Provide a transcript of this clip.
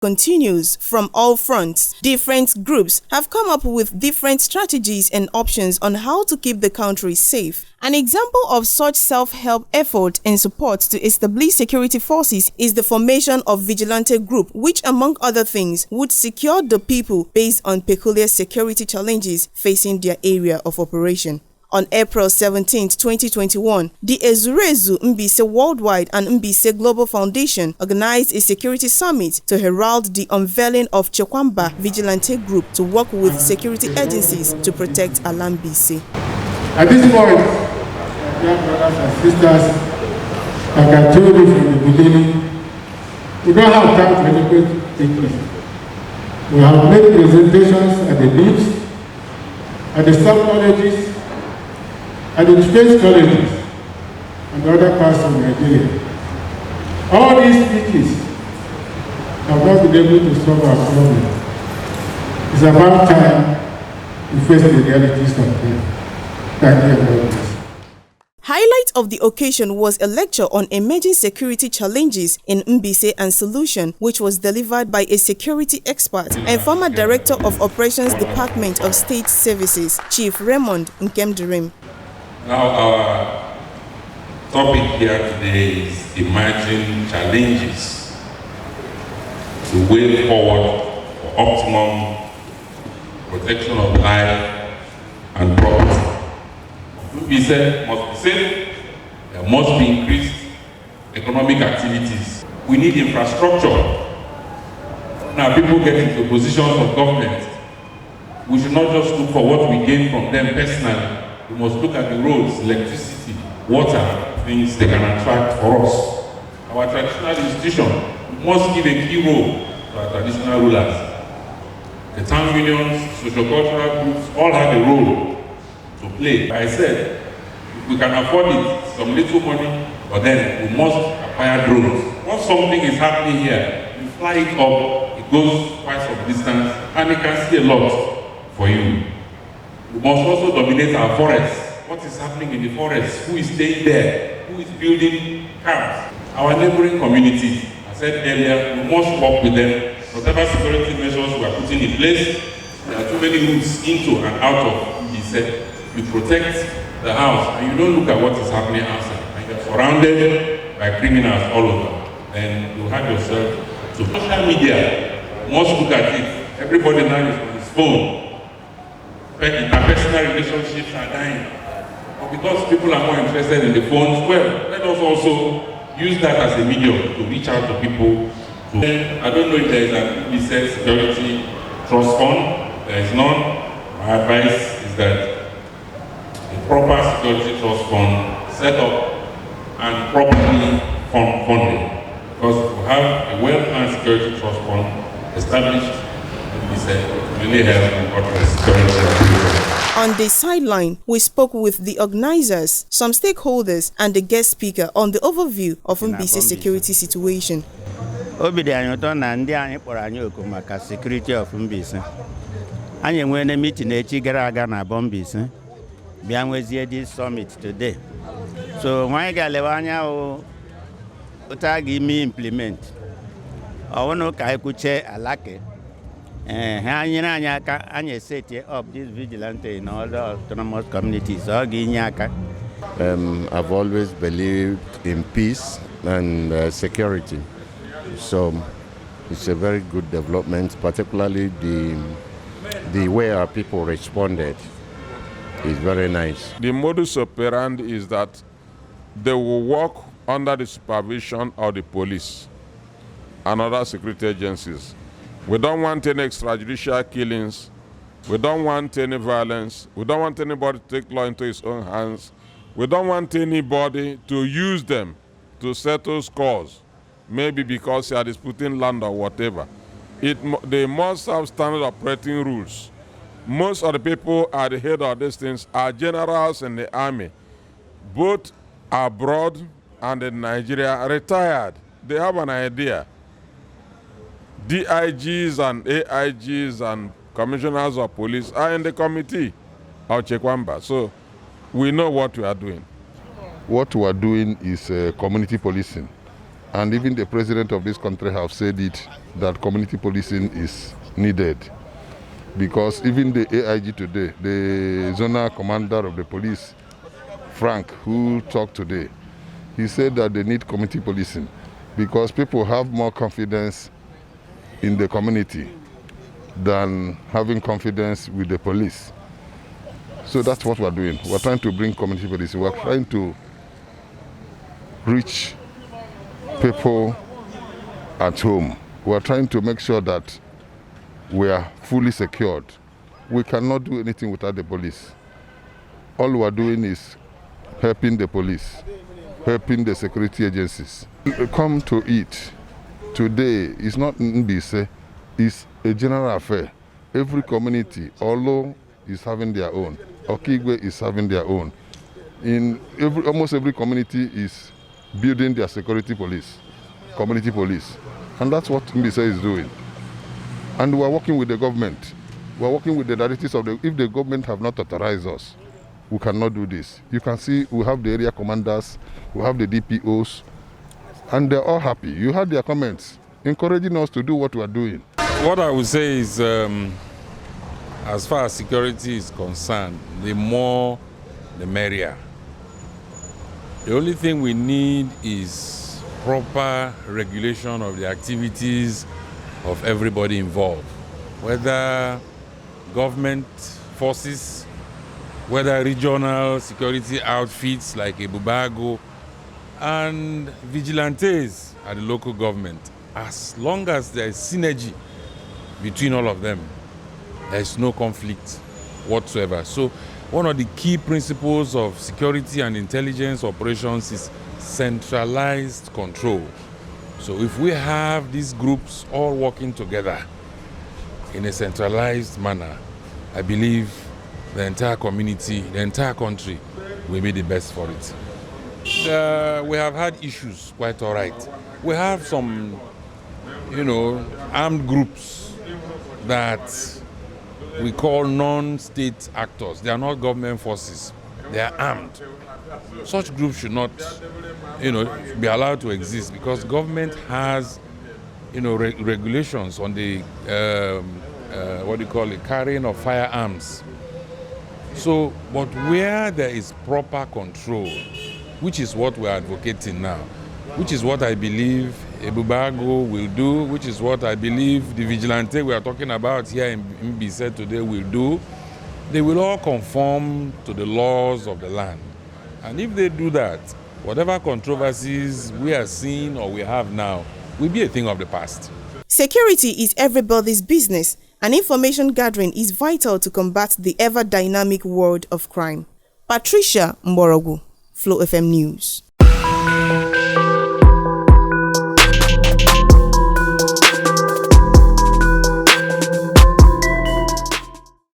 continues from all fronts. Different groups have come up with different strategies and options on how to keep the country safe. An example of such self-help effort and support to establish security forces is the formation of Vigilante Group, which among other things would secure the people based on peculiar security challenges facing their area of operation. On April 17, 2021, the Ezurezu Mbise Worldwide and Mbise Global Foundation organized a security summit to herald the unveiling of Chekwamba Vigilante Group to work with security agencies to protect Alambise. At this point, dear brothers and sisters, like I told you from the beginning, we don't have time to educate things. We have made presentations at the beach, at the sub-colleges, at the defense colleges, and other parts of Nigeria. All these speeches have not been able to solve our problem. It's about time we face the realities of them. Thank you very much. Highlight of the occasion was a lecture on emerging security challenges in Mbise and Solution, which was delivered by a security expert and former Director of Operations Department of State Services, Chief Raymond Nkemdirim. Now our topic here today is emerging challenges, the way forward for optimum protection of life and property. Mbise must be safe, there must be increased economic activities. We need infrastructure. Now people get into positions of government. We should not just look for what we gain from them personally. We must look at the roads, electricity, water, things they can attract for us. Our traditional institution must give a key role to our traditional rulers. The town unions, socio-cultural groups all have a role to play. Like I said, if we can afford it, some little money, but then we must acquire drones. Once something is happening here, you fly it up, it goes quite some distance, and you can see a lot for you. We must also dominate our forests. What is happening in the forest? Who is staying there? Who is building camps? Our neighboring communities, I said earlier, we must work with them. Whatever security measures we are putting in place, there are too many routes into and out of, he said. You protect the house and you don't look at what is happening outside. And you're surrounded by criminals all over. Then you have yourself to social media. You must look at it. Everybody now is on his phone. Interpersonal relationships are dying. But because people are more interested in the phones, well, let us also use that as a medium to reach out to people. I don't know if there is an Mbise Security Trust Fund. There is none. My advice is that a proper security trust fund set up and properly funded. Because we have a well-planned security trust fund established, it really helps in corporate security. On the sideline, we spoke with the organizers, some stakeholders, and the guest speaker on the overview of Mbise security situation. Security of Mbise. Anyị nwere meeting echi gara aga na Mbise. Bịa nwezie this summit today. So nwanyị ga-lewe anya ụta ga-ime implement. Ọwụnụ ka ekwuche alake. Ha nyere anyị aka anyị set up this vigilante in other autonomous communities. I've always believed in peace and security. So it's a very good development, particularly the way our people responded is very nice. The modus operandi is that they will work under the supervision of the police and other security agencies. We don't want any extrajudicial killings. We don't want any violence. We don't want anybody to take law into his own hands. We don't want anybody to use them to settle scores, maybe because they are disputing land or whatever. They must have standard operating rules. Most of the people at the head of these things are generals in the army, both abroad and in Nigeria, retired. They have an idea. DIGs and AIGs and commissioners of police are in the committee of Chekwamba. So we know what we are doing. What we are doing is community policing. And even the president of this country have said it, that community policing is needed. Because even the AIG today, the zonal commander of the police, Frank, who talked today, he said that they need community policing because people have more confidence in the community than having confidence with the police. So that's what we're doing. We're trying to bring community policing. We're trying to reach people at home. We're trying to make sure that we are fully secured. We cannot do anything without the police. All we're doing is helping the police, helping the security agencies. Come to it. Today is not Mbise, it's a general affair. Every community, although is having their own, Okigwe is having their own. Almost every community is building their security police, community police. And that's what Mbise is doing. And we are working with the government. We are working with the directives of if the government have not authorized us, we cannot do this. You can see we have the area commanders, we have the DPOs, and they're all happy. You heard their comments, encouraging us to do what we are doing. What I would say is, as far as security is concerned, the more, the merrier. The only thing we need is proper regulation of the activities of everybody involved, whether government forces, whether regional security outfits like Ebubago, and vigilantes at the local government. As long as there is synergy between all of them, there is no conflict whatsoever. So one of the key principles of security and intelligence operations is centralized control. So if we have these groups all working together in a centralized manner, I believe the entire community, the entire country will be the best for it. We have had issues, quite all right. We have some, armed groups that we call non-state actors. They are not government forces. They are armed. Such groups should not, be allowed to exist because government has, regulations on the, carrying of firearms. So, but where there is proper control, which is what we are advocating now, which is what I believe Ebubago will do, which is what I believe the vigilante we are talking about here in Mbise today will do, they will all conform to the laws of the land. And if they do that, whatever controversies we are seeing or we have now will be a thing of the past. Security is everybody's business, and information gathering is vital to combat the ever-dynamic world of crime. Patricia Mborogu, Flow FM News.